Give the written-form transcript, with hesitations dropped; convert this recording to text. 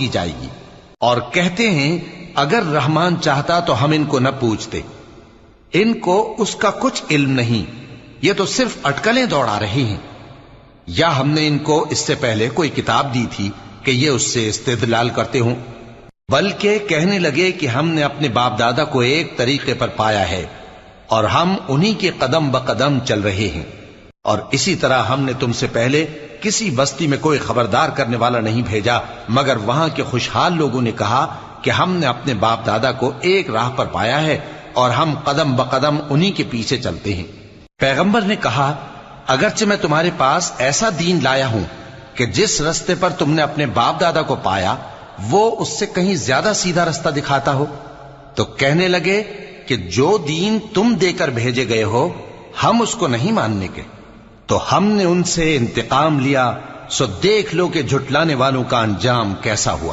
کی جائے گی۔ اور کہتے ہیں اگر رحمان چاہتا تو ہم ان کو نہ پوچھتے، ان کو اس کا کچھ علم نہیں، یہ تو صرف اٹکلیں دوڑا رہے ہیں۔ یا ہم نے ان کو اس سے پہلے کوئی کتاب دی تھی کہ یہ اس سے استدلال کرتے ہوں؟ بلکہ کہنے لگے کہ ہم نے اپنے باپ دادا کو ایک طریقے پر پایا ہے اور ہم انہی کے قدم بقدم چل رہے ہیں، اور اسی طرح ہم نے تم سے پہلے کسی بستی میں کوئی خبردار کرنے والا نہیں بھیجا مگر وہاں کے خوشحال لوگوں نے کہا کہ ہم نے اپنے باپ دادا کو ایک راہ پر پایا ہے اور ہم قدم بقدم انہی کے پیچھے چلتے ہیں۔ پیغمبر نے کہا اگرچہ میں تمہارے پاس ایسا دین لایا ہوں کہ جس رستے پر تم نے اپنے باپ دادا کو پایا وہ اس سے کہیں زیادہ سیدھا رستہ دکھاتا ہو، تو کہنے لگے کہ جو دین تم دے کر بھیجے گئے ہو ہم اس کو نہیں ماننے کے۔ تو ہم نے ان سے انتقام لیا، سو دیکھ لو کہ جھٹلانے والوں کا انجام کیسا ہوا۔